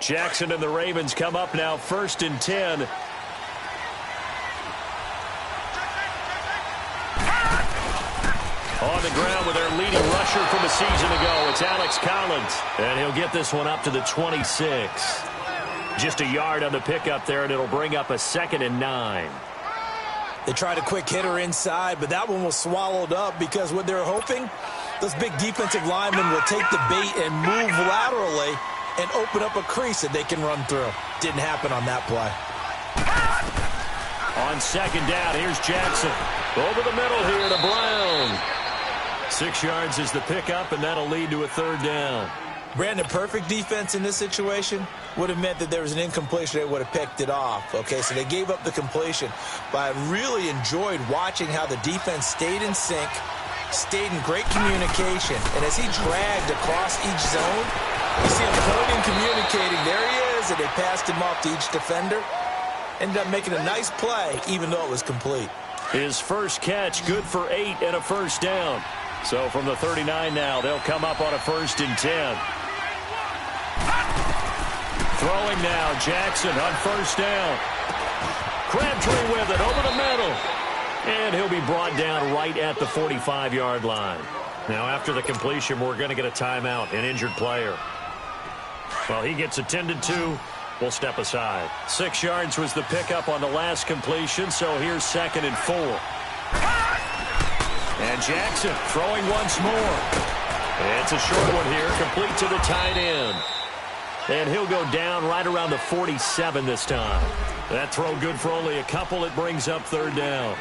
Jackson and the Ravens come up now 1st and 10. On the ground with their leading rusher from a season ago. It's Alex Collins. And he'll get this one up to the 26. Just a yard on the pickup there, and it'll bring up a 2nd and 9. They tried a quick hitter inside, but that one was swallowed up because what they're hoping, those big defensive linemen will take the bait and move laterally and open up a crease that they can run through. Didn't happen on that play. On 2nd down, here's Jackson. Over the middle here to Brown. 6 yards is the pickup, and that'll lead to a 3rd down. Brandon, perfect defense in this situation would have meant that there was an incompletion. They would have picked it off. Okay, so they gave up the completion. But I really enjoyed watching how the defense stayed in sync, stayed in great communication. And as he dragged across each zone, you see him pointing, communicating. There he is, and they passed him off to each defender. Ended up making a nice play, even though it was complete. His first catch, good for 8 and a 1st down. So from the 39 now, they'll come up on a 1st and 10. Throwing now, Jackson on 1st down. Crabtree with it over the middle. And he'll be brought down right at the 45-yard line. Now after the completion, we're going to get a timeout, an injured player. Well, he gets attended to. We'll step aside. 6 yards was the pickup on the last completion, so here's 2nd and 4. And Jackson throwing once more. It's a short one here, complete to the tight end. And he'll go down right around the 47 this time. That throw good for only a couple. It brings up 3rd down.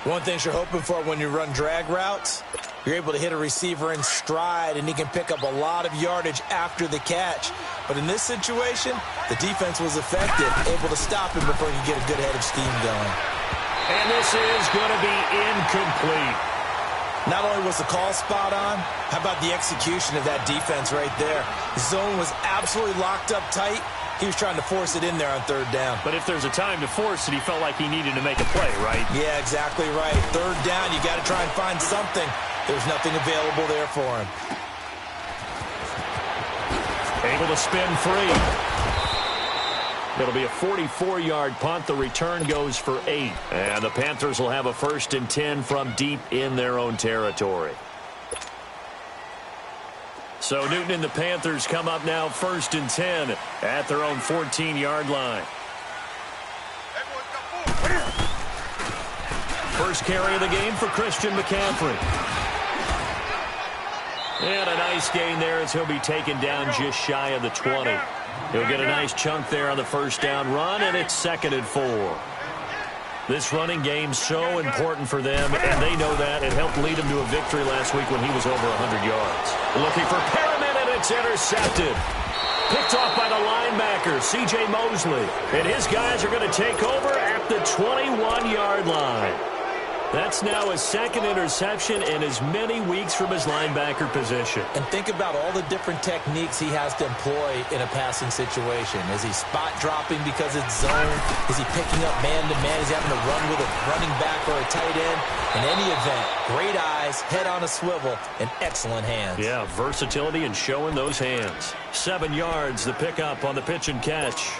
One thing you're hoping for when you run drag routes, you're able to hit a receiver in stride, and he can pick up a lot of yardage after the catch. But in this situation, the defense was effective, able to stop him before he could get a good head of steam going. And this is going to be incomplete. Not only was the call spot on, how about the execution of that defense right there? The zone was absolutely locked up tight. He was trying to force it in there on 3rd down. But if there's a time to force it, he felt like he needed to make a play, right? Yeah, exactly right. 3rd down, you got to try and find something. There's nothing available there for him. Able to spin free. It'll be a 44-yard punt. The return goes for 8. And the Panthers will have a 1st and 10 from deep in their own territory. So Newton and the Panthers come up now 1st and 10 at their own 14-yard line. First carry of the game for Christian McCaffrey. And a nice gain there as he'll be taken down just shy of the 20. He'll get a nice chunk there on the 1st down run, and it's 2nd and 4. This running game's so important for them, and they know that. It helped lead them to a victory last week when he was over 100 yards. Looking for Perriman, and it's intercepted. Picked off by the linebacker, C.J. Mosley. And his guys are going to take over at the 21-yard line. That's now his 2nd interception in as many weeks from his linebacker position. And think about all the different techniques he has to employ in a passing situation. Is he spot dropping because it's zone? Is he picking up man-to-man? Is he having to run with a running back or a tight end? In any event, great eyes, head on a swivel, and excellent hands. Yeah, versatility and showing those hands. 7 yards, the pickup on the pitch and catch.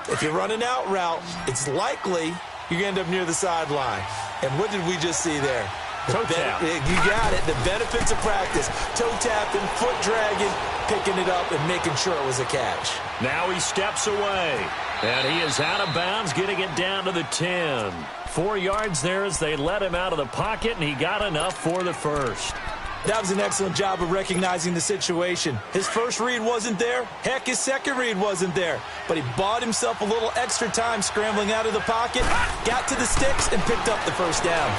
If you run an out route, it's likely you're going to end up near the sideline. And what did we just see there? Toe tap. You got it. The benefits of practice. Toe tapping, foot dragging, picking it up, and making sure it was a catch. Now he steps away. And he is out of bounds, getting it down to the 10. 4 yards there as they let him out of the pocket, and he got enough for the 1st. That was an excellent job of recognizing the situation. His first read wasn't there. Heck, his second read wasn't there. But he bought himself a little extra time scrambling out of the pocket, got to the sticks, and picked up the 1st down.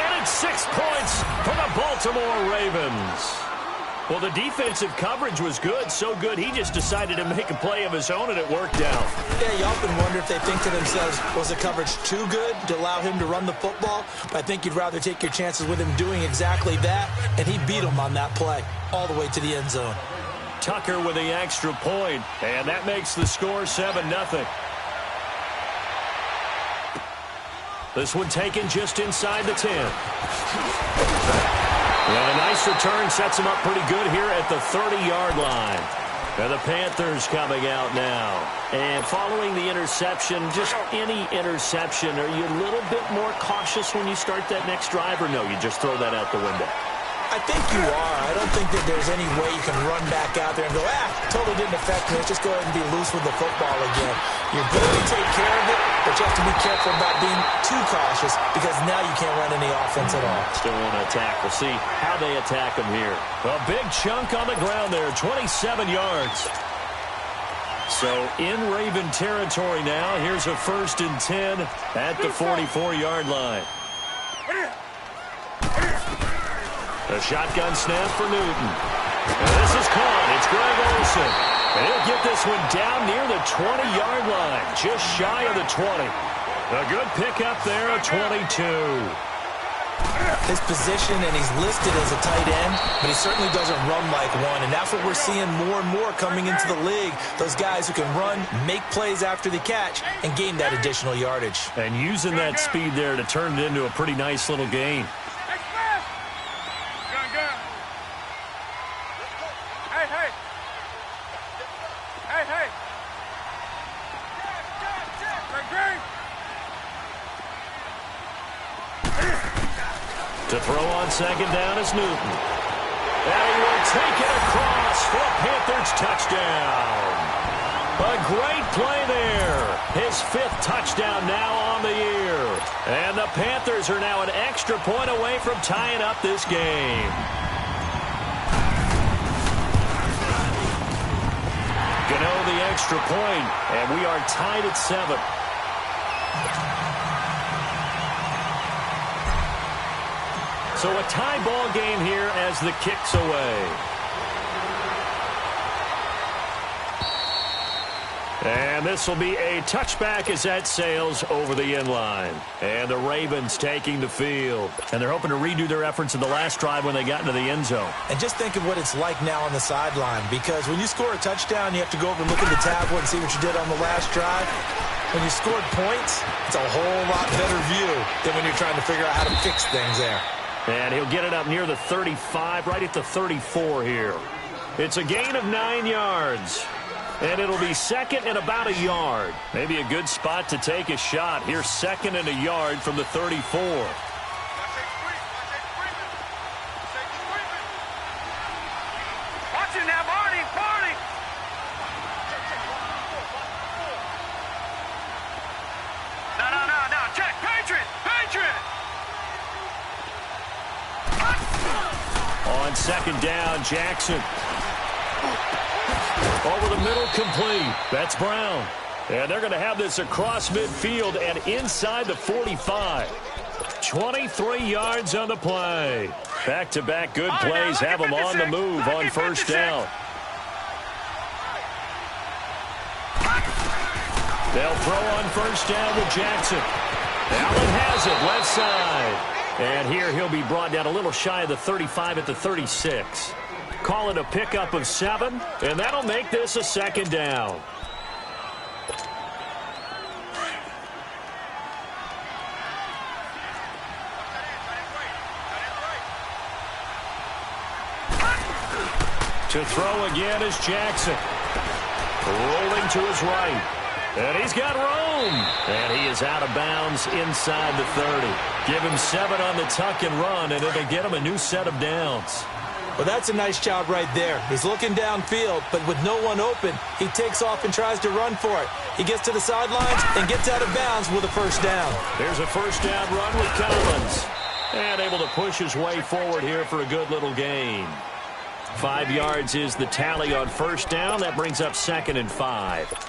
And it's 6 points for the Baltimore Ravens. Well, the defensive coverage was good, so good he just decided to make a play of his own, and it worked out. Yeah, you often wonder if they think to themselves, was the coverage too good to allow him to run the football? But I think you'd rather take your chances with him doing exactly that, and he beat him on that play all the way to the end zone. Tucker with the extra point, and that makes the score 7-0. This one taken just inside the 10. And a nice Nice return, sets him up pretty good here at the 30-yard line. And the Panthers coming out now. And following the interception, just any interception, are you a little bit more cautious when you start that next drive, or no, you just throw that out the window? I think you are. I don't think that there's any way you can run back out there and go, totally didn't affect me. Let's just go ahead and be loose with the football again. You're going to take care of it, but you have to be careful about being too cautious because now you can't run any offense at all. Still want to attack. We'll see how they attack him here. A big chunk on the ground there, 27 yards. So in Raven territory now, here's a 1st and 10 at the 44-yard line. A shotgun snap for Newton. And this is caught. It's Greg Olsen. And he'll get this one down near the 20-yard line, just shy of the 20. A good pickup there, a 22. His position, and he's listed as a tight end, but he certainly doesn't run like one, and that's what we're seeing more and more coming into the league. Those guys who can run, make plays after the catch, and gain that additional yardage. And using that speed there to turn it into a pretty nice little gain. To throw on 2nd down is Newton. And he will take it across for a Panthers touchdown. A great play there. His 5th touchdown now on the year. And the Panthers are now an extra point away from tying up this game. Gano the extra point, and we are tied at 7. So a tie ball game here as the kick's away. And this will be a touchback as that sails over the end line. And the Ravens taking the field. And they're hoping to redo their efforts in the last drive when they got into the end zone. And just think of what it's like now on the sideline, because when you score a touchdown, you have to go over and look at the tablet and see what you did on the last drive. When you scored points, it's a whole lot better view than when you're trying to figure out how to fix things there. And he'll get it up near the 35, right at the 34 here. It's a gain of 9 yards. And it'll be 2nd and about a yard. Maybe a good spot to take a shot. Here's 2nd and a yard from the 34. Watch it now, Barney. No. Check. Patriot. On 2nd down, Jackson. Over the middle, complete. That's Brown. And they're going to have this across midfield and inside the 45. 23 yards on the play. Back-to-back good plays have them on the move on 1st down. They'll throw on 1st down with Jackson. Allen has it, left side. And here he'll be brought down a little shy of the 35 at the 36. Call it a pickup of 7, and that'll make this a 2nd down. To throw again is Jackson. Rolling to his right. And he's got room. And he is out of bounds inside the 30. Give him 7 on the tuck and run, and it'll get him a new set of downs. Well, that's a nice job right there. He's looking downfield, but with no one open, he takes off and tries to run for it. He gets to the sidelines and gets out of bounds with a 1st down. There's a 1st down run with Collins. And able to push his way forward here for a good little gain. 5 yards is the tally on 1st down. That brings up 2nd and 5.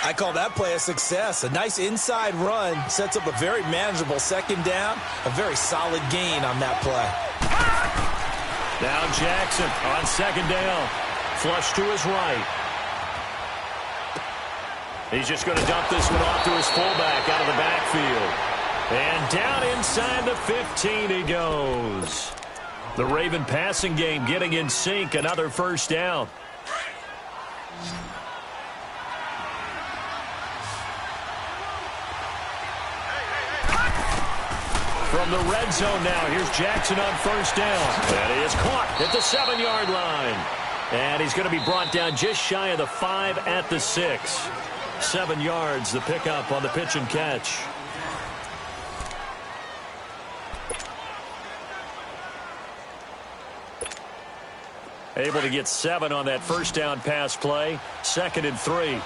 I call that play a success. A nice inside run sets up a very manageable 2nd down. A very solid gain on that play. Now Jackson on 2nd down. Flush to his right. He's just going to dump this one off to his fullback out of the backfield. And down inside the 15 he goes. The Raven passing game getting in sync. Another 1st down. From the red zone now, here's Jackson on first down. And he is caught at the 7-yard line. And he's going to be brought down just shy of the 5 at the 6. 7 yards, the pickup on the pitch and catch. Able to get 7 on that first down pass play. 2nd and 3.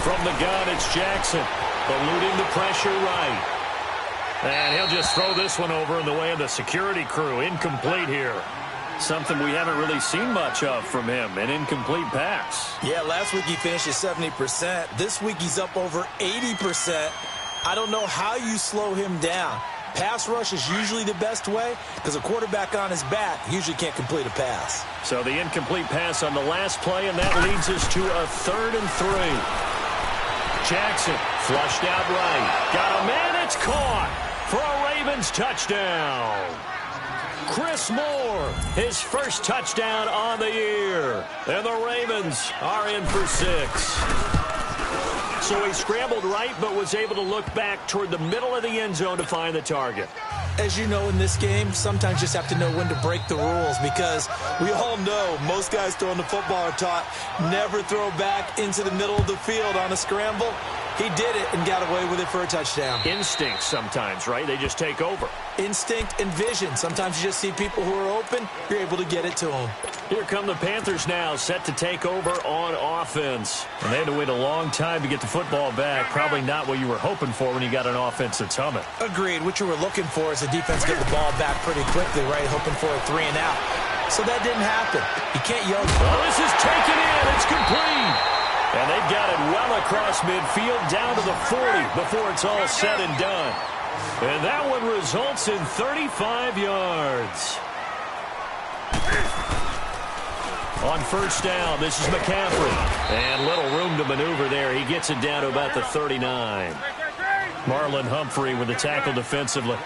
From the gun, it's Jackson. Eluding the pressure right. And he'll just throw this one over in the way of the security crew. Incomplete here. Something we haven't really seen much of from him. An incomplete pass. Yeah, last week he finished at 70%. This week he's up over 80%. I don't know how you slow him down. Pass rush is usually the best way because a quarterback on his back usually can't complete a pass. So the incomplete pass on the last play, and that leads us to a 3rd and 3. Jackson flushed out right. Got a man, it's caught for a Ravens touchdown. Chris Moore, his first touchdown on the year. And the Ravens are in for 6. So he scrambled right, but was able to look back toward the middle of the end zone to find the target. As you know, in this game, sometimes you just have to know when to break the rules because we all know most guys throwing the football are taught never throw back into the middle of the field on a scramble. He did it and got away with it for a touchdown. Instinct sometimes, right? They just take over. Instinct and vision. Sometimes you just see people who are open, you're able to get it to them. Here come the Panthers now, set to take over on offense. And they had to wait a long time to get the football back. Probably not what you were hoping for when you got an offense that's humming. Agreed. What you were looking for is the defense get the ball back pretty quickly, right? Hoping for a 3 and out. So that didn't happen. You can't yell. Oh, this is taken in. It's complete. And they've got it well across midfield down to the 40 before it's all said and done. And that one results in 35 yards. On first down, this is McCaffrey. And little room to maneuver there. He gets it down to about the 39. Marlon Humphrey with the tackle defensively.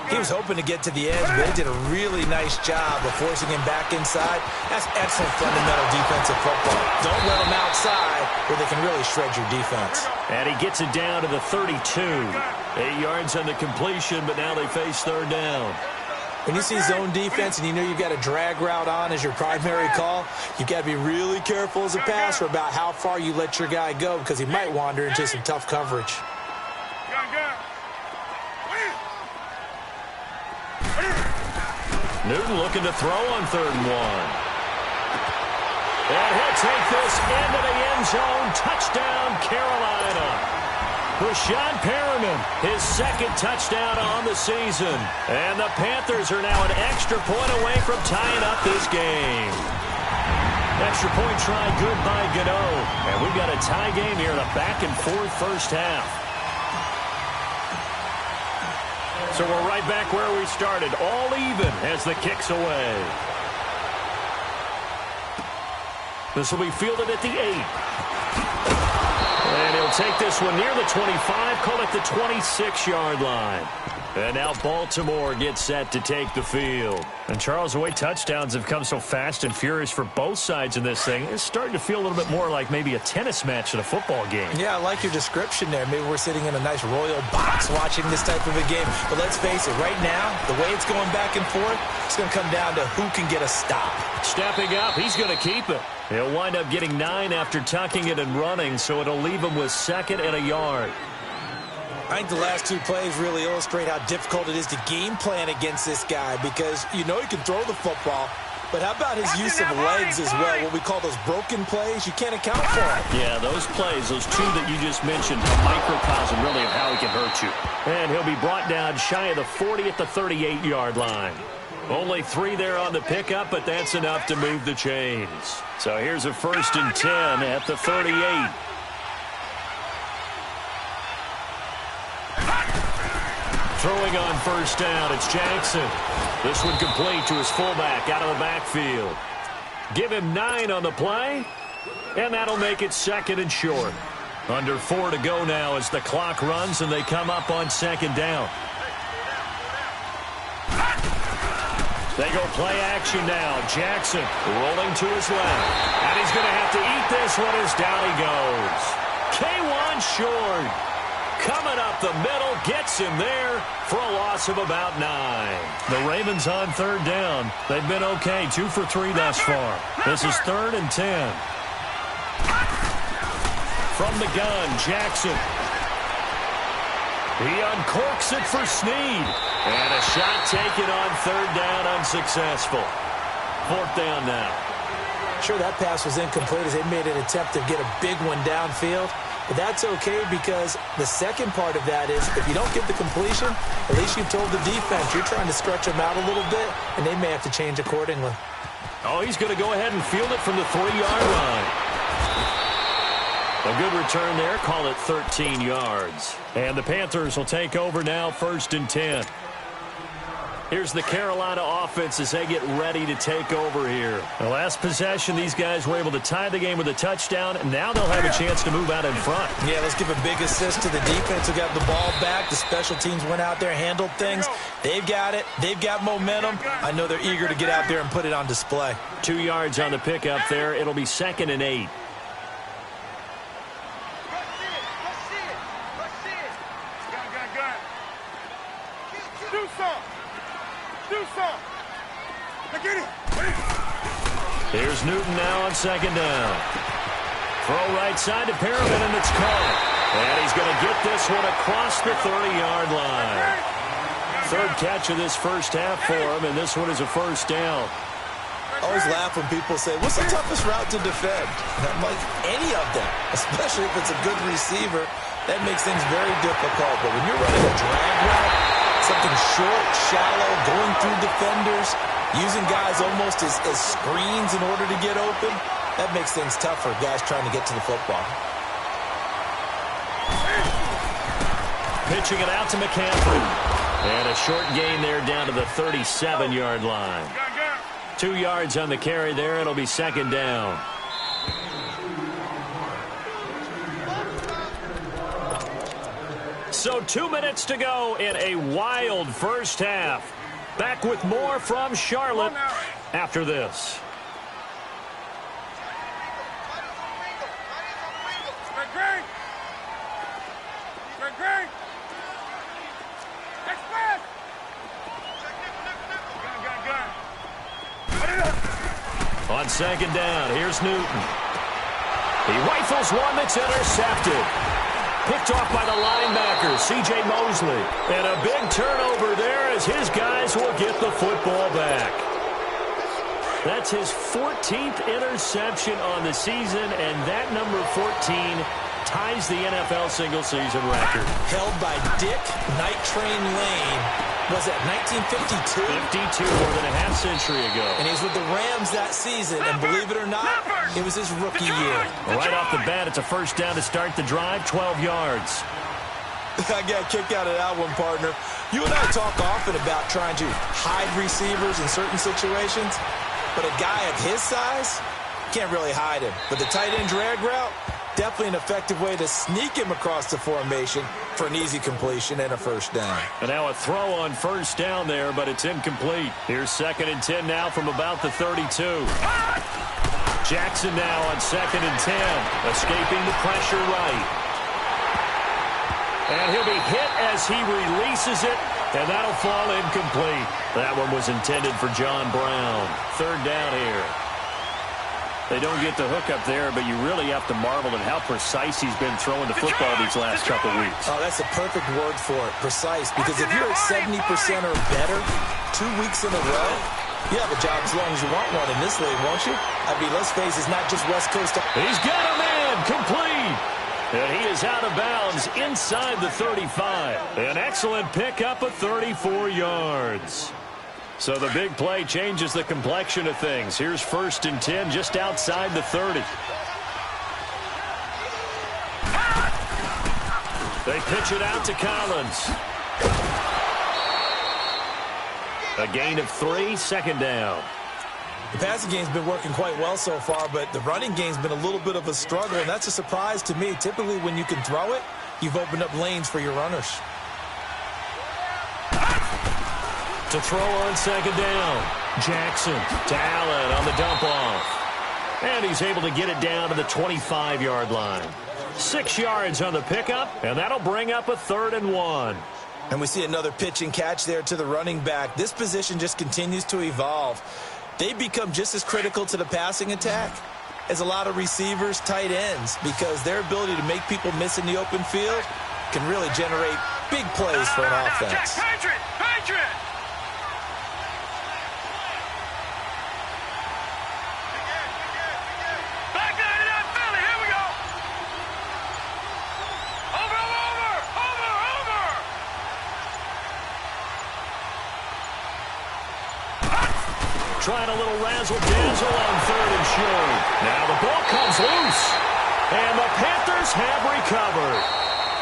He was hoping to get to the edge, but he did a really nice job of forcing him back inside. That's excellent fundamental defensive football. Don't let him outside where they can really shred your defense. And he gets it down to the 32. 8 yards on the completion, but now they face 3rd down. When you see zone defense and you know you've got a drag route on as your primary call, you've got to be really careful as a passer about how far you let your guy go because he might wander into some tough coverage. Newton looking to throw on 3rd and 1. And he'll take this into the end zone. Touchdown, Carolina. Rashad Perriman, his 2nd touchdown on the season. And the Panthers are now an extra point away from tying up this game. Extra point try good by Gano. And we've got a tie game here in a back-and-forth first half. So we're right back where we started, all even as the kick's away. This will be fielded at the 8. And he'll take this one near the 25, call it the 26-yard line. And now Baltimore gets set to take the field. And Charles, the way touchdowns have come so fast and furious for both sides in this thing, it's starting to feel a little bit more like maybe a tennis match in a football game. Yeah, I like your description there. Maybe we're sitting in a nice royal box watching this type of a game. But let's face it, right now, the way it's going back and forth, it's going to come down to who can get a stop. Stepping up, he's going to keep it. He'll wind up getting 9 after tucking it and running, so it'll leave him with 2nd and a yard. I think the last 2 plays really illustrate how difficult it is to game plan against this guy because you know he can throw the football, but how about his use of legs as well, what we call those broken plays? You can't account for them. Yeah, those plays, those 2 that you just mentioned, a microcosm really of how he can hurt you. And he'll be brought down shy of the 40 at the 38-yard line. Only 3 there on the pickup, but that's enough to move the chains. So here's a 1st and 10 at the 38. Throwing on first down, it's Jackson. This one complete to his fullback out of the backfield. Give him 9 on the play, and that'll make it 2nd and short. Under 4 to go now as the clock runs, and they come up on 2nd down. They go play action now. Jackson rolling to his left. And he's going to have to eat this one as down he goes. K1 short. Coming up the middle, gets him there for a loss of about 9. The Ravens on 3rd down. They've been okay, 2 for 3 thus far. This is 3rd and 10. From the gun, Jackson. He uncorks it for Snead. And a shot taken on 3rd down, unsuccessful. 4th down now. Sure, that pass was incomplete as they made an attempt to get a big one downfield. But that's okay because the second part of that is if you don't get the completion, at least you've told the defense you're trying to stretch them out a little bit, and they may have to change accordingly. Oh, he's going to go ahead and field it from the 3-yard line. A good return there. Call it 13 yards. And the Panthers will take over now, 1st and 10. Here's the Carolina offense as they get ready to take over here. The last possession, these guys were able to tie the game with a touchdown, and now they'll have a chance to move out in front. Yeah, let's give a big assist to the defense who got the ball back. The special teams went out there, handled things. They've got it. They've got momentum. I know they're eager to get out there and put it on display. 2 yards on the pickup there. It'll be 2nd and 8. Here's Newton now on 2nd down. Throw right side to Perriman, and it's caught. And he's going to get this one across the 30-yard line. 3rd catch of this first half for him, and this one is a 1st down. I always laugh when people say, what's the toughest route to defend? And I'm like, any of them, especially if it's a good receiver. That makes things very difficult. But when you're running a drag route, something short, shallow, going through defenders, using guys almost as screens in order to get open, that makes things tough for guys trying to get to the football. Pitching it out to McCaffrey. And a short gain there down to the 37-yard line. 2 yards on the carry there. It'll be 2nd down. So 2 minutes to go in a wild first half. Back with more from Charlotte after this. On 2nd down, here's Newton. He rifles one that's intercepted. Picked off by the linebacker, C.J. Mosley. And a big turnover there as his guys will get the football back. That's his 14th interception on the season, and that number 14 ties the NFL single-season record. Held by Dick Night Train Lane. Was that 1952? 52, more than a half-century ago. And he's with the Rams that season, and believe it or not, it was his rookie year. Right off the bat, it's a 1st down to start the drive, 12 yards. I got kicked out of that one, partner. You and I talk often about trying to hide receivers in certain situations, but a guy of his size can't really hide him. But the tight end drag route, definitely an effective way to sneak him across the formation for an easy completion and a 1st down. And now a throw on 1st down there, but it's incomplete. Here's 2nd and 10 now from about the 32. Jackson now on 2nd and 10, escaping the pressure right. And he'll be hit as he releases it, and that'll fall incomplete. That one was intended for John Brown. 3rd down here. They don't get the hook up there, but you really have to marvel at how precise he's been throwing the football these last couple weeks. Oh, that's a perfect word for it, precise, because if you're at 70% or better 2 weeks in a row, you have a job as long as you want one in this league, won't you? I mean, let's face it, it's not just West Coast. He's got a man, complete. And he is out of bounds inside the 35. An excellent pickup of 34 yards. So the big play changes the complexion of things. Here's 1st and 10 just outside the 30. They pitch it out to Collins. A gain of 3, 2nd down. The passing game's been working quite well so far, but the running game's been a little bit of a struggle, and that's a surprise to me. Typically, when you can throw it, you've opened up lanes for your runners. To throw on 2nd down. Jackson to Allen on the dump off. And he's able to get it down to the 25-yard line. 6 yards on the pickup, and that'll bring up a 3rd and 1. And we see another pitch and catch there to the running back. This position just continues to evolve. They become just as critical to the passing attack as a lot of receivers, tight ends, because their ability to make people miss in the open field can really generate big plays for an offense. Patriot! Back there to that Philly. Here we go. Over. Trying a little razzle-dazzle on 3rd and short. Now the ball comes loose, and the Panthers have recovered.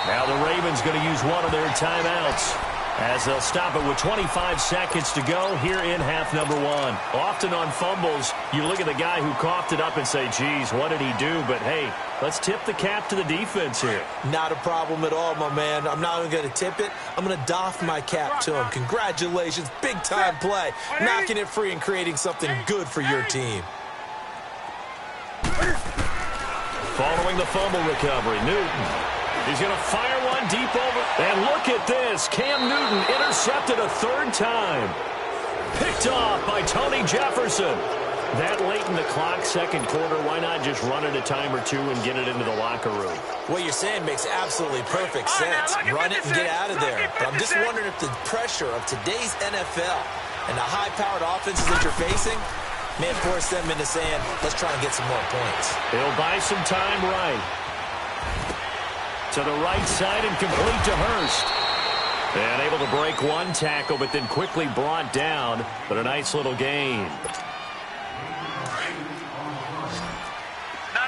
Now the Ravens going to use one of their timeouts as they'll stop it with 25 seconds to go here in half number 1. Often on fumbles, you look at the guy who coughed it up and say, geez, what did he do? But, hey, let's tip the cap to the defense here. Not a problem at all, my man. I'm not even going to tip it. I'm going to doff my cap to him. Congratulations. Big-time play. Knocking it free and creating something good for your team. Following the fumble recovery, Newton. He's going to fire one deep over. And look at this. Cam Newton intercepted a 3rd time. Picked off by Tony Jefferson. That late in the clock, 2nd quarter, why not just run it a time or two and get it into the locker room? What you're saying makes absolutely perfect sense. Run it and get out of there. But I'm just wondering if the pressure of today's NFL and the high-powered offenses that you're facing may force them into saying, let's try and get some more points. He'll buy some time right. To the right side and complete to Hurst. And able to break one tackle, but then quickly brought down. But a nice little gain. No.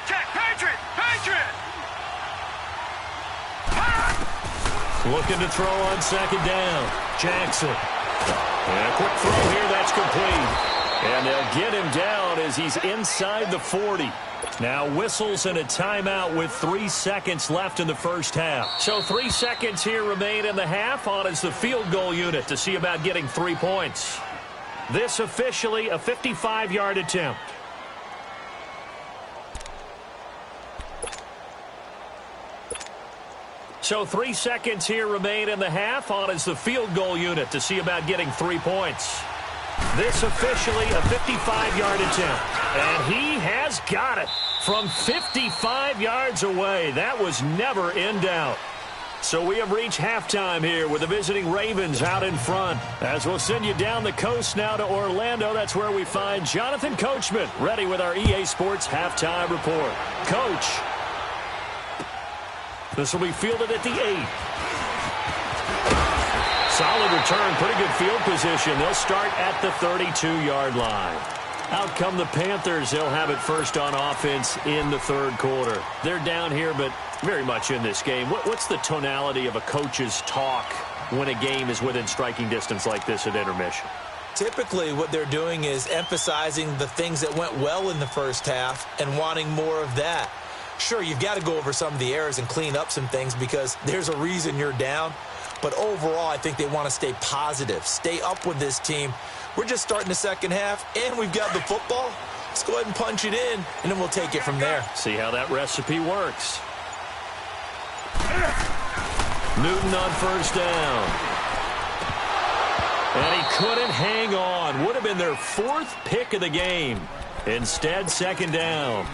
Check. Patriot. Looking to throw on 2nd down. Jackson. And a quick throw here. That's complete. And they'll get him down as he's inside the 40. Now whistles and a timeout with 3 seconds left in the first half. So 3 seconds here remain in the half. On is the field goal unit to see about getting 3 points. This officially a 55-yard attempt. So 3 seconds here remain in the half. On is the field goal unit to see about getting 3 points. This officially a 55-yard attempt. And he has got it from 55 yards away. That was never in doubt. So we have reached halftime here with the visiting Ravens out in front. As we'll send you down the coast now to Orlando. That's where we find Jonathan Coachman ready with our EA Sports halftime report. Coach, this will be fielded at the 8. Solid return, pretty good field position. They'll start at the 32-yard line. Out come the Panthers. They'll have it first on offense in the 3rd quarter. They're down here, but very much in this game. What's the tonality of a coach's talk when a game is within striking distance like this at intermission? Typically, what they're doing is emphasizing the things that went well in the first half and wanting more of that. Sure, you've got to go over some of the errors and clean up some things because there's a reason you're down. But overall, I think they want to stay positive, stay up with this team. We're just starting the second half, and we've got the football. Let's go ahead and punch it in, and then we'll take it from there. See how that recipe works. Newton on 1st down. And he couldn't hang on. Would have been their 4th pick of the game. Instead, 2nd down.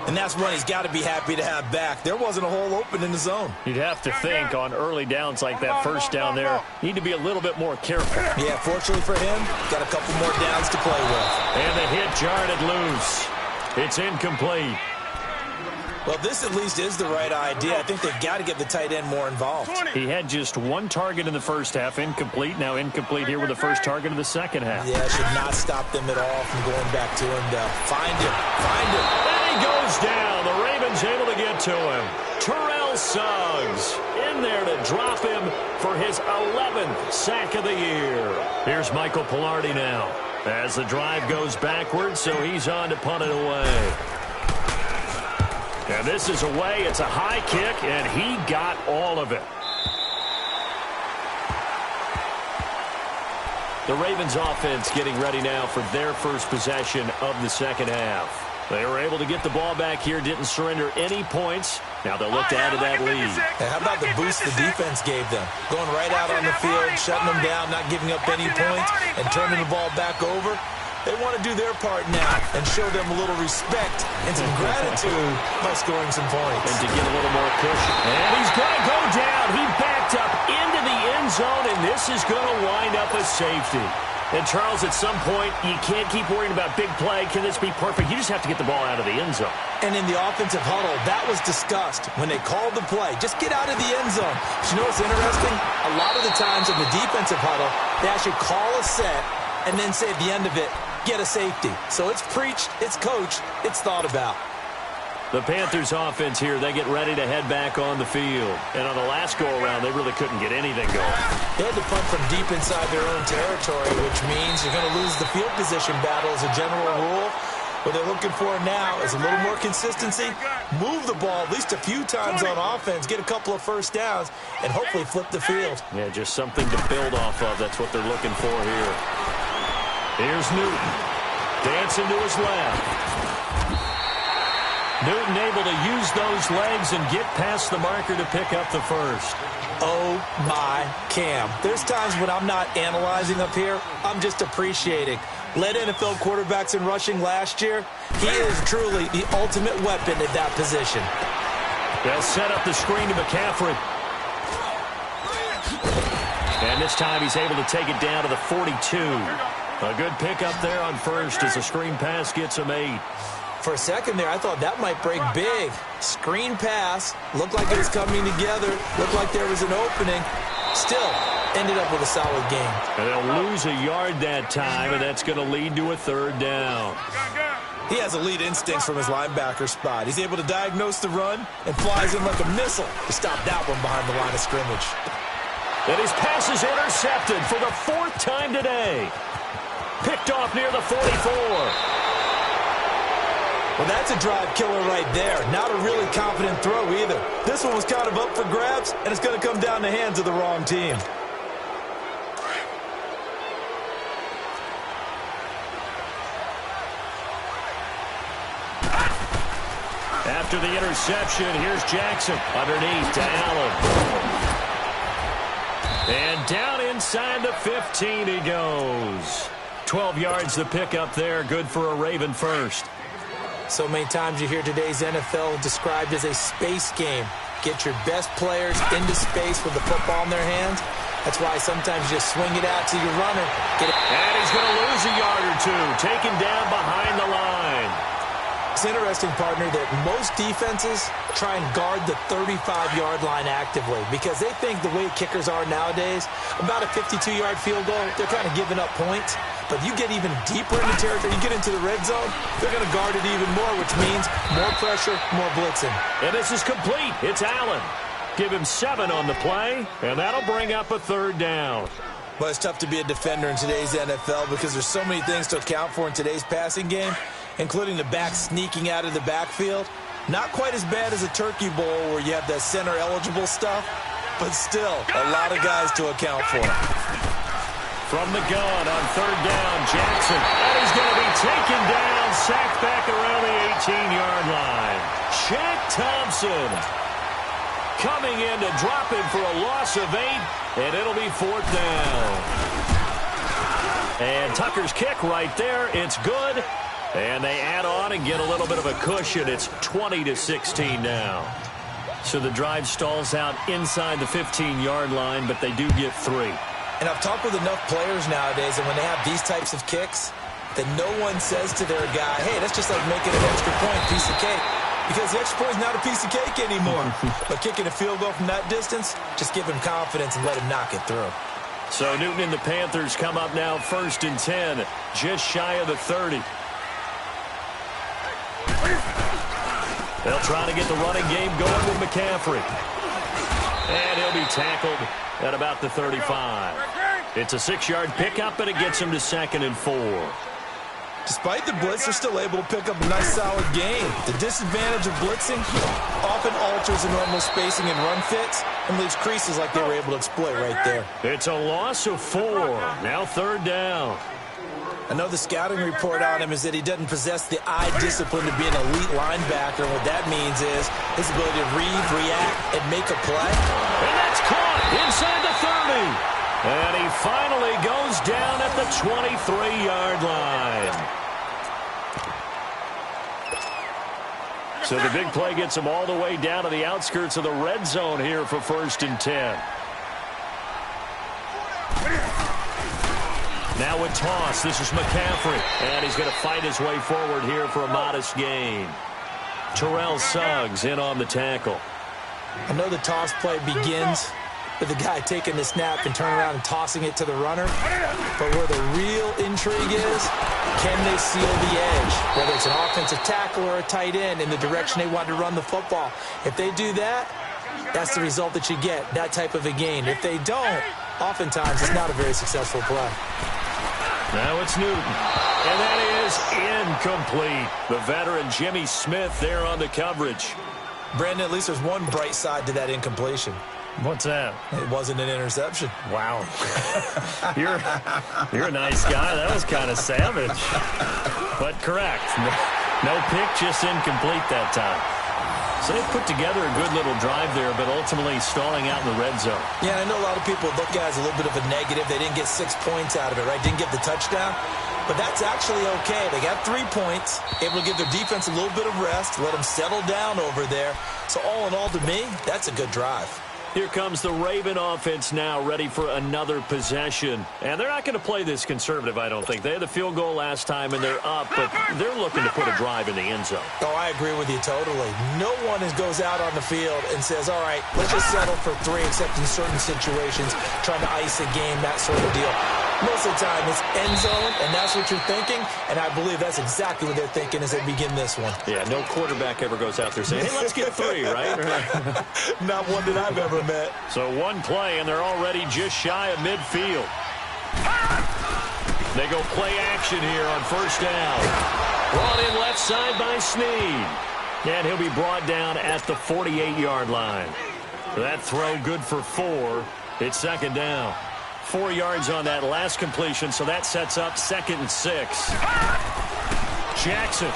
And that's one he's got to be happy to have back. There wasn't a hole open in the zone. You'd have to think on early downs like that 1st down there, need to be a little bit more careful. Yeah, fortunately for him, got a couple more downs to play with. And the hit jarred it loose. It's incomplete. Well, this at least is the right idea. I think they've got to get the tight end more involved. He had just 1 target in the first half, incomplete. Now incomplete here with the first target of the second half. Yeah, should not stop them at all from going back to him to find him. And he goes down. The Ravens able to get to him. Terrell Suggs in there to drop him for his 11th sack of the year. Here's Michael Pilardi now as the drive goes backwards, so he's on to punt it away. And this is away. It's a high kick, and he got all of it. The Ravens offense getting ready now for their first possession of the second half. They were able to get the ball back here, didn't surrender any points. Now they'll look to add to that lead. And how about the boost the defense gave them? Going right out on the field, shutting them down, not giving up any points, and turning the ball back over. They want to do their part now and show them a little respect and some gratitude by scoring some points. And to get a little more cushion. And he's going to go down. He backed up into the end zone, and this is going to wind up a safety. And, Charles, at some point, you can't keep worrying about big play. Can this be perfect? You just have to get the ball out of the end zone. And in the offensive huddle, that was discussed when they called the play. Just get out of the end zone. But you know what's interesting? A lot of the times in the defensive huddle, they actually call a set and then say at the end of it, get a safety. So it's preached, it's coached, it's thought about. The Panthers offense here, they get ready to head back on the field. And on the last go-around, they really couldn't get anything going. They had to punt from deep inside their own territory, which means you're going to lose the field position battle as a general rule. What they're looking for now is a little more consistency, move the ball at least a few times on offense, get a couple of first downs, and hopefully flip the field. Yeah, just something to build off of. That's what they're looking for here. Here's Newton, dancing to his left. Newton able to use those legs and get past the marker to pick up the first. Oh, my Cam. There's times when I'm not analyzing up here. I'm just appreciating. Led NFL quarterbacks in rushing last year. He is truly the ultimate weapon at that position. They'll set up the screen to McCaffrey. And this time he's able to take it down to the 42. A good pickup there on first as the screen pass gets him 8. For a second there, I thought that might break big. Screen pass, looked like it was coming together, looked like there was an opening. Still, ended up with a solid game. And they'll lose a yard that time, and that's going to lead to a third down. He has elite instincts from his linebacker spot. He's able to diagnose the run and flies in like a missile to stop that one behind the line of scrimmage. And his pass is intercepted for the 4th time today. Picked off near the 44. Well, that's a drive killer right there. Not a really confident throw either. This one was kind of up for grabs, and it's going to come down the hands of the wrong team. After the interception, here's Jackson underneath to Allen. And down inside the 15 he goes. 12 yards to pick up there. Good for a Raven first. So many times you hear today's NFL described as a space game. Get your best players into space with the football in their hands. That's why sometimes you just swing it out to your runner. And he's going to lose a yard or two. Taken down behind the line. It's interesting, partner, that most defenses try and guard the 35-yard line actively because they think the way kickers are nowadays, about a 52-yard field goal, they're kind of giving up points. But you get even deeper into territory, you get into the red zone, they're going to guard it even more, which means more pressure, more blitzing. And this is complete. It's Allen. Give him 7 on the play, and that'll bring up a third down. But it's tough to be a defender in today's NFL because there's so many things to account for in today's passing game, including the back sneaking out of the backfield. Not quite as bad as a turkey bowl where you have that center-eligible stuff, but still a lot of guys to account for. From the gun on third down, Jackson. And he's going to be taken down, sacked back around the 18-yard line. Shaq Thompson coming in to drop him for a loss of 8, and it'll be 4th down. And Tucker's kick right there. It's good. And they add on and get a little bit of a cushion. It's 20-16 now. So the drive stalls out inside the 15-yard line, but they do get 3. And I've talked with enough players nowadays, and when they have these types of kicks, that no one says to their guy, hey, that's just like making an extra point, piece of cake. Because the extra point is not a piece of cake anymore. But kicking a field goal from that distance, just give him confidence and let him knock it through. So Newton and the Panthers come up now 1st and 10, just shy of the 30. They'll try to get the running game going with McCaffrey. And he'll be tackled at about the 35. It's a 6-yard pickup, and it gets him to 2nd and 4. Despite the blitz, they're still able to pick up a nice, solid gain. The disadvantage of blitzing often alters the normal spacing and run fits and leaves creases like they were able to exploit right there. It's a loss of 4. Now 3rd down. I know the scouting report on him is that he doesn't possess the eye discipline to be an elite linebacker. What that means is his ability to read, react, and make a play. And that's caught inside the 30. And he finally goes down at the 23-yard line. So the big play gets him all the way down to the outskirts of the red zone here for 1st and 10. Now with toss, this is McCaffrey. And he's going to fight his way forward here for a modest gain. Terrell Suggs in on the tackle. I know the toss play begins with the guy taking the snap and turning around and tossing it to the runner. But where the real intrigue is, can they seal the edge? Whether it's an offensive tackle or a tight end in the direction they want to run the football. If they do that, that's the result that you get, that type of a gain. If they don't, oftentimes it's not a very successful play. Now it's Newton. And that is incomplete. The veteran Jimmy Smith there on the coverage. Brandon, at least there's one bright side to that incompletion. What's that? It wasn't an interception. Wow. You're a nice guy. That was kind of savage. But correct. No pick, just incomplete that time. So they put together a good little drive there, but ultimately stalling out in the red zone. Yeah, I know a lot of people look at it as a little bit of a negative. They didn't get 6 points out of it, right? Didn't get the touchdown. But that's actually okay. They got 3 points, able to give their defense a little bit of rest, let them settle down over there. So all in all, to me, that's a good drive. Here comes the Raven offense now, ready for another possession. And they're not going to play this conservative, I don't think. They had the field goal last time, and they're up, but they're looking to put a drive in the end zone. Oh, I agree with you totally. No one goes out on the field and says, all right, let's just settle for 3, except in certain situations, trying to ice a game, that sort of deal. Most of the time, it's end zone, and that's what you're thinking, and I believe that's exactly what they're thinking as they begin this one. Yeah, no quarterback ever goes out there saying, hey, let's get 3, right? Not one that I've ever met. So one play, and they're already just shy of midfield. They go play action here on 1st down. Brought in left side by Snead. And he'll be brought down at the 48-yard line. That throw good for 4. It's 2nd down. 4 yards on that last completion, so that sets up 2nd and 6. Jackson.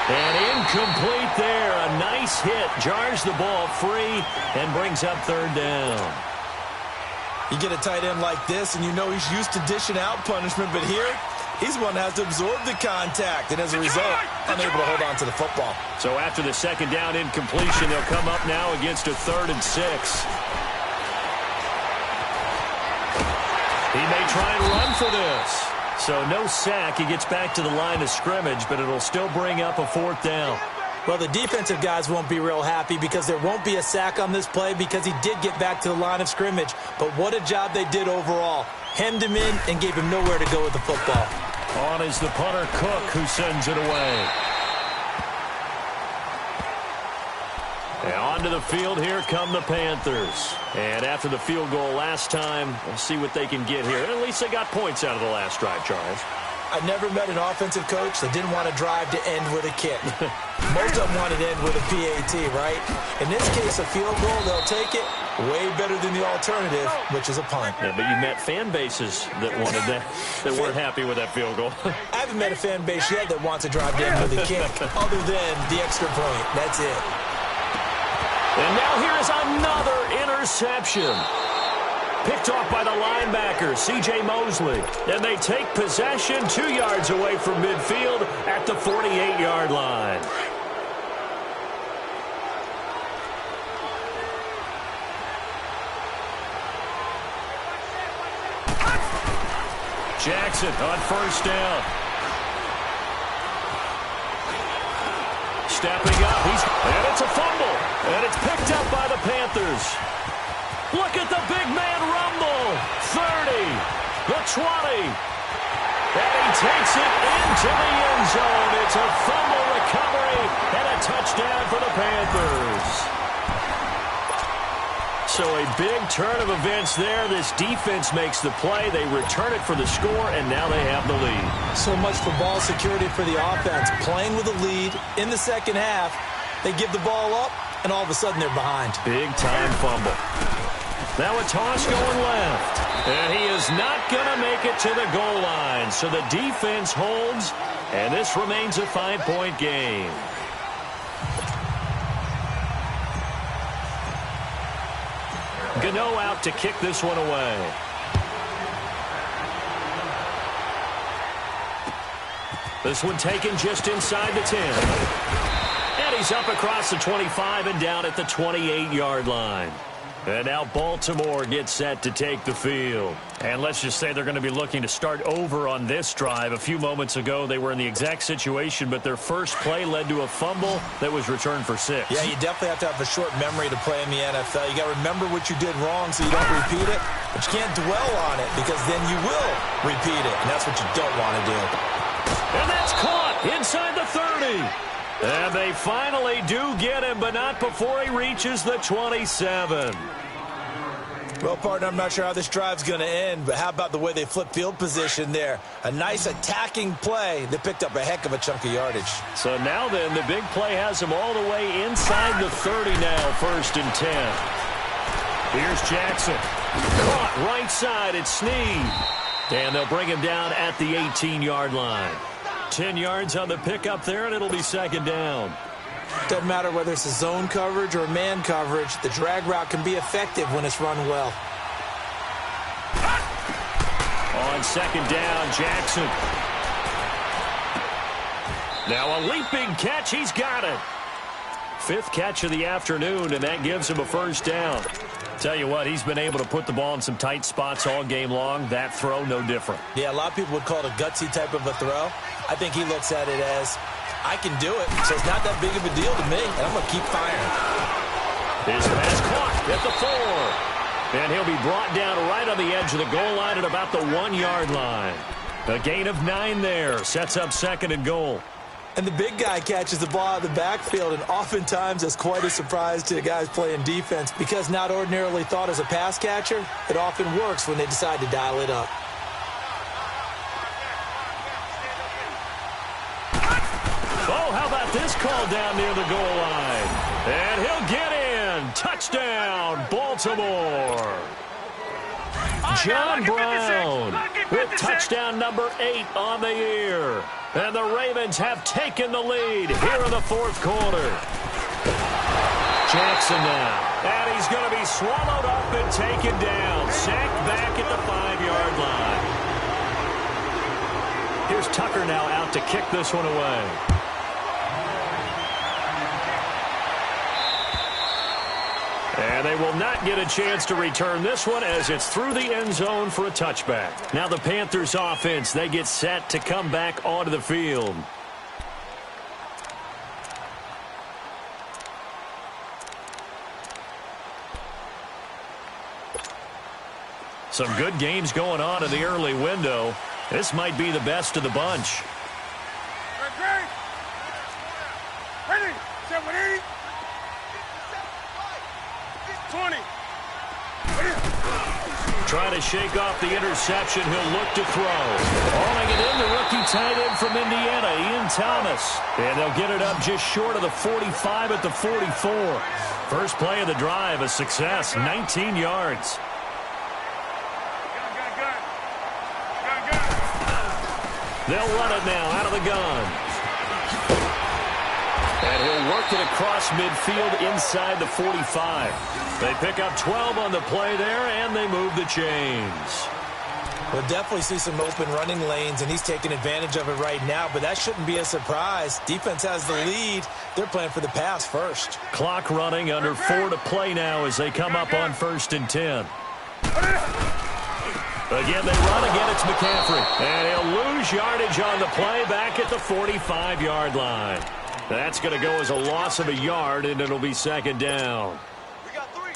And incomplete there. A nice hit. Jars the ball free and brings up 3rd down. You get a tight end like this, and you know he's used to dishing out punishment, but here, he's one that has to absorb the contact, and as a result, unable to hold on to the football. So after the 2nd down incompletion, they'll come up now against a 3rd and 6. He may try and run for this. So no sack. He gets back to the line of scrimmage, but it'll still bring up a 4th down. Well, the defensive guys won't be real happy because there won't be a sack on this play because he did get back to the line of scrimmage. But what a job they did overall. Hemmed him in and gave him nowhere to go with the football. On is the punter, Cook, who sends it away. And onto the field, here come the Panthers. And after the field goal last time, we'll see what they can get here. At least they got points out of the last drive, Charles. I've never met an offensive coach that didn't want to drive to end with a kick. Most of them wanted to end with a PAT, right? In this case, a field goal, they'll take it. Way better than the alternative, which is a punt. Yeah, but you met fan bases that wanted that, that weren't happy with that field goal. I haven't met a fan base yet that wants to drive to end with a kick, other than the extra point. That's it. And now here is another interception. Picked off by the linebacker, C.J. Mosley. And they take possession 2 yards away from midfield at the 48-yard line. Jackson on 1st down. Stepping up, and it's a fumble, and it's picked up by the Panthers. Look at the big man rumble. 30, the 20, and he takes it into the end zone. It's a fumble recovery and a touchdown for the Panthers. So a big turn of events there. This defense makes the play. They return it for the score, and now they have the lead. So much for ball security for the offense. Playing with a lead in the second half, they give the ball up, and all of a sudden they're behind. Big-time fumble. Now a toss going left. And he is not going to make it to the goal line. So the defense holds, and this remains a 5-point game. Gano out to kick this one away. This one taken just inside the 10. And he's up across the 25 and down at the 28-yard line. And now Baltimore gets set to take the field. And let's just say they're going to be looking to start over on this drive. A few moments ago, they were in the exact situation, but their first play led to a fumble that was returned for 6. Yeah, you definitely have to have a short memory to play in the NFL. You got to remember what you did wrong so you don't repeat it. But you can't dwell on it because then you will repeat it, and that's what you don't want to do. And that's caught inside the 30. And they finally do get him, but not before he reaches the 27. Well, partner, I'm not sure how this drive's going to end, but how about the way they flip field position there? A nice attacking play that picked up a heck of a chunk of yardage. So now then, the big play has him all the way inside the 30 now, 1st and 10. Here's Jackson. Caught right side, it's Snead. And they'll bring him down at the 18-yard line. 10 yards on the pickup there, and it'll be 2nd down. Doesn't matter whether it's a zone coverage or man coverage, the drag route can be effective when it's run well. On 2nd down, Jackson. Now a leaping catch, he's got it. 5th catch of the afternoon, and that gives him a 1st down. Tell you what, he's been able to put the ball in some tight spots all game long. That throw, no different. Yeah, a lot of people would call it a gutsy type of a throw. I think he looks at it as, I can do it, so it's not that big of a deal to me, and I'm going to keep firing. His pass caught at the 4. And he'll be brought down right on the edge of the goal line at about the 1-yard line. A gain of 9 there, sets up 2nd and goal. And the big guy catches the ball out of the backfield, and oftentimes it's quite a surprise to the guys playing defense because not ordinarily thought as a pass catcher, it often works when they decide to dial it up. Oh, how about this call down near the goal line? And he'll get in. Touchdown, Baltimore. John Brown with touchdown number 8 on the year. And the Ravens have taken the lead here in the 4th quarter. Jackson now. And he's going to be swallowed up and taken down. Sacked back at the 5-yard line. Here's Tucker now out to kick this one away. And they will not get a chance to return this one as it's through the end zone for a touchback. Now the Panthers offense, they get set to come back onto the field. Some good games going on in the early window. This might be the best of the bunch. Ready? 780. 20. Trying to shake off the interception. He'll look to throw. Hauling it in, the rookie tight end from Indiana, Ian Thomas. And they'll get it up just short of the 45 at the 44. First play of the drive, a success, 19 yards. They'll run it now out of the gun. And he'll work it across midfield inside the 45. They pick up 12 on the play there, and they move the chains. We'll definitely see some open running lanes, and he's taking advantage of it right now, but that shouldn't be a surprise. Defense has the lead. They're playing for the pass first. Clock running, under 4 to play now as they come up on 1st and 10. Again, they run. Again, it's McCaffrey. And he'll lose yardage on the play back at the 45-yard line. That's going to go as a loss of a yard, and it'll be 2nd down. We got 3.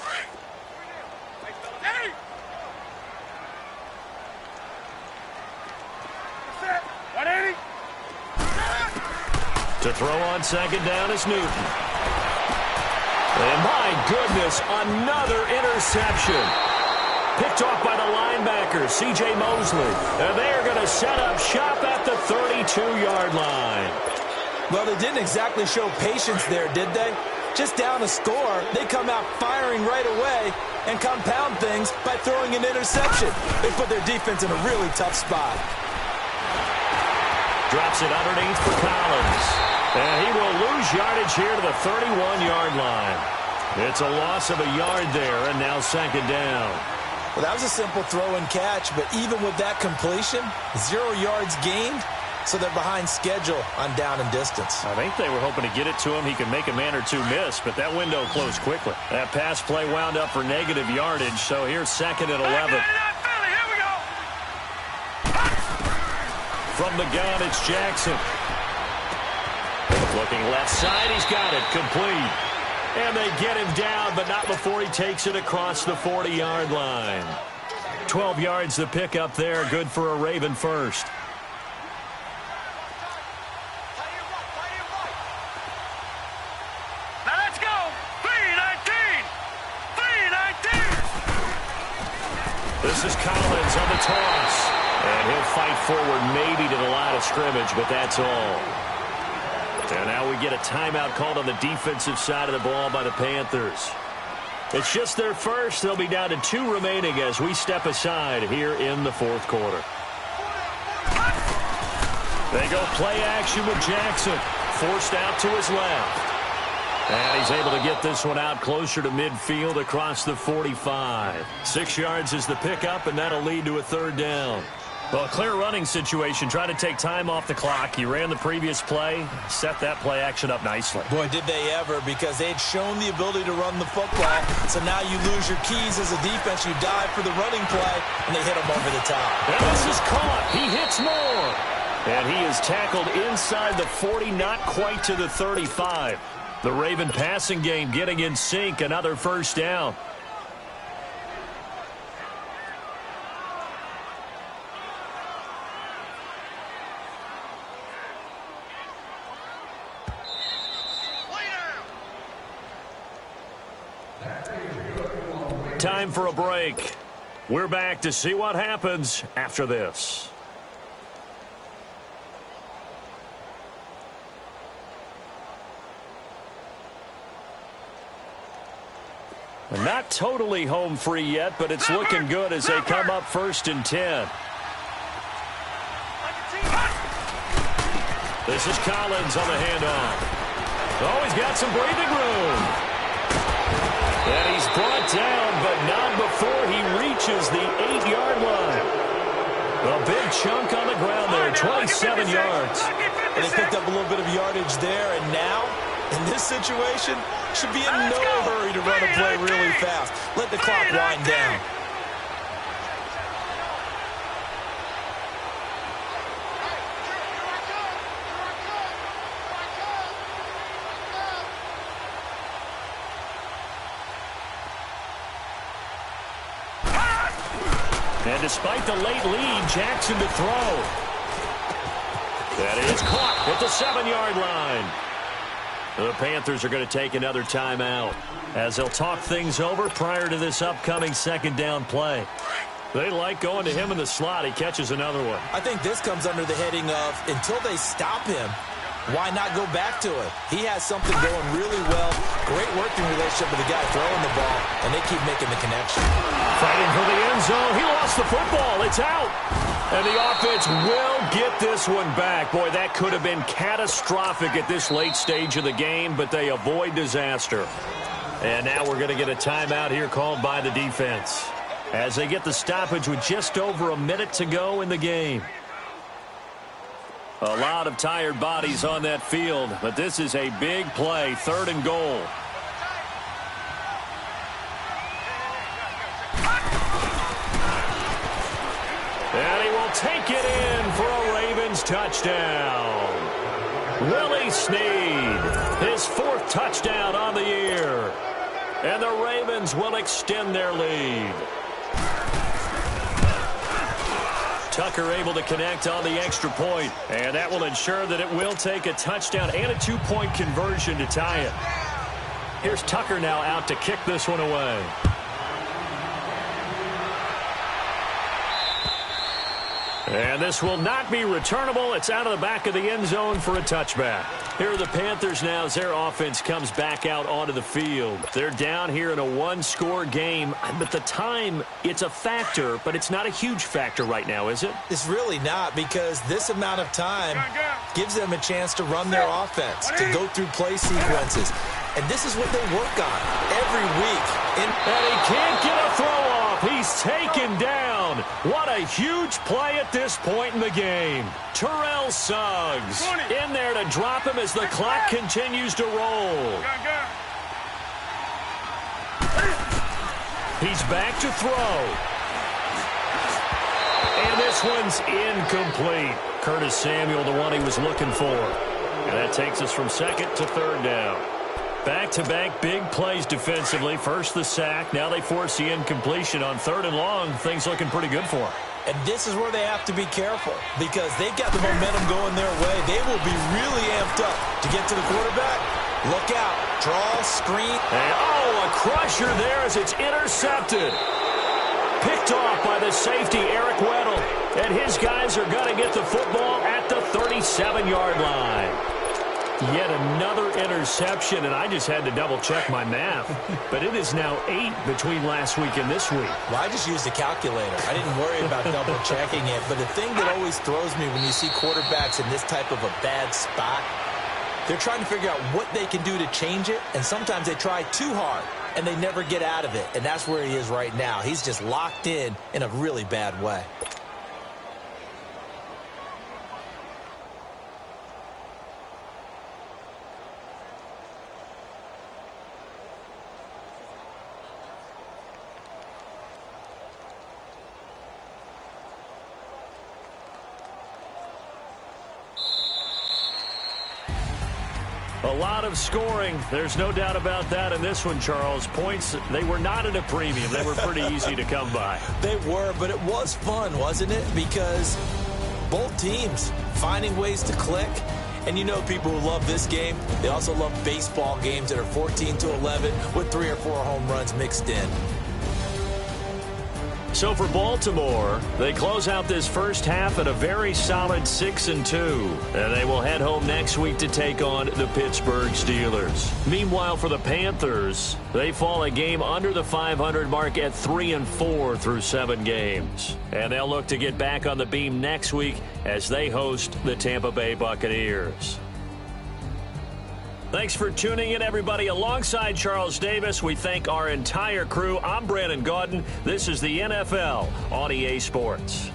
Hey! Set. 180. To throw on 2nd down is Newton. And my goodness, another interception. Picked off by the linebacker, C.J. Mosley. And they are going to set up shop at the 32-yard line. Well, they didn't exactly show patience there, did they? Just down a score, they come out firing right away, and compound things by throwing an interception. They put their defense in a really tough spot. Drops it underneath for Collins. And he will lose yardage here to the 31-yard line. It's a loss of a yard there, and now second down. Well, that was a simple throw and catch, but even with that completion, 0 yards gained, so they're behind schedule on down and distance. I think they were hoping to get it to him. He could make a man or two miss, but that window closed quickly. That pass play wound up for negative yardage, so here's second and 11. From the gun, it's Jackson. Looking left side, he's got it, complete. And they get him down, but not before he takes it across the 40-yard line. 12 yards the pickup there, good for a Raven first. Now let's go. 3-19. 3-19. This is Collins on the toss. And he'll fight forward maybe to the line of scrimmage, but that's all. And now we get a timeout called on the defensive side of the ball by the Panthers. It's just their first. They'll be down to 2 remaining as we step aside here in the fourth quarter. They go play action with Jackson. Forced out to his left. And he's able to get this one out closer to midfield across the 45. 6 yards is the pickup, and that'll lead to a third down. Well, a clear running situation, trying to take time off the clock. He ran the previous play, set that play action up nicely. Boy, did they ever, because they had shown the ability to run the football. So now you lose your keys as a defense. You dive for the running play, and they hit him over the top. And this is caught. He hits more. And he is tackled inside the 40, not quite to the 35. The Raven passing game getting in sync, another first down. Time for a break. We're back to see what happens after this. Not totally home free yet, but it's looking good as they come up 1st and 10. This is Collins on the handoff. Oh, he's got some breathing room. And he's brought down, but not before he reaches the 8-yard line. A big chunk on the ground there, 27 yards. And they picked up a little bit of yardage there, and now, in this situation, should be in no hurry to run a play really fast. Let the clock wind down. And despite the late lead, Jackson to throw. That is caught at the 7-yard line. The Panthers are going to take another timeout as they'll talk things over prior to this upcoming second down play. They like going to him in the slot. He catches another one. I think this comes under the heading of, until they stop him, why not go back to it? He has something going really well. Great working relationship with the guy throwing the ball, and they keep making the connection. Fighting for the end zone. He lost the football. It's out. And the offense will get this one back. Boy, that could have been catastrophic at this late stage of the game, but they avoid disaster. And now we're going to get a timeout here called by the defense as they get the stoppage with just over a minute to go in the game. A lot of tired bodies on that field, but this is a big play, 3rd and goal. And he will take it in for a Ravens touchdown. Willie Snead, his 4th touchdown on the year. And the Ravens will extend their lead. Tucker able to connect on the extra point, and that will ensure that it will take a touchdown and a 2-point conversion to tie it. Here's Tucker now out to kick this one away. And this will not be returnable. It's out of the back of the end zone for a touchback. Here are the Panthers now as their offense comes back out onto the field. They're down here in a one-score game. But the time, it's a factor, but it's not a huge factor right now, is it? It's really not, because this amount of time gives them a chance to run their offense, to go through play sequences. And this is what they work on every week. And he can't get a throw off. He's taken down. What a huge play at this point in the game. Terrell Suggs in there to drop him as the clock continues to roll. He's back to throw. And this one's incomplete. Curtis Samuel, the one he was looking for. And that takes us from second to third down. Back-to-back big plays defensively. First the sack. Now they force the incompletion on third and long. Things looking pretty good for them. And this is where they have to be careful, because they've got the momentum going their way. They will be really amped up to get to the quarterback. Look out. Draw, screen. And, a crusher there as it's intercepted. Picked off by the safety, Eric Weddle. And his guys are going to get the football at the 37-yard line. Yet another interception, and I just had to double-check my math. But it is now 8 between last week and this week. Well, I just used a calculator. I didn't worry about double-checking it. But the thing that always throws me when you see quarterbacks in this type of a bad spot, they're trying to figure out what they can do to change it, and sometimes they try too hard, and they never get out of it. And that's where he is right now. He's just locked in a really bad way. A lot of scoring. There's no doubt about that in this one, Charles. Points, they were not at a premium. They were pretty easy to come by. They were, but it was fun, wasn't it? Because both teams finding ways to click. And you know people who love this game, they also love baseball games that are 14-11 with 3 or 4 home runs mixed in. So for Baltimore, they close out this first half at a very solid 6-2. And they will head home next week to take on the Pittsburgh Steelers. Meanwhile, for the Panthers, they fall a game under the 500 mark at 3-4 through 7 games. And they'll look to get back on the beam next week as they host the Tampa Bay Buccaneers. Thanks for tuning in, everybody. Alongside Charles Davis, we thank our entire crew. I'm Brandon Gaudin. This is the NFL on EA Sports.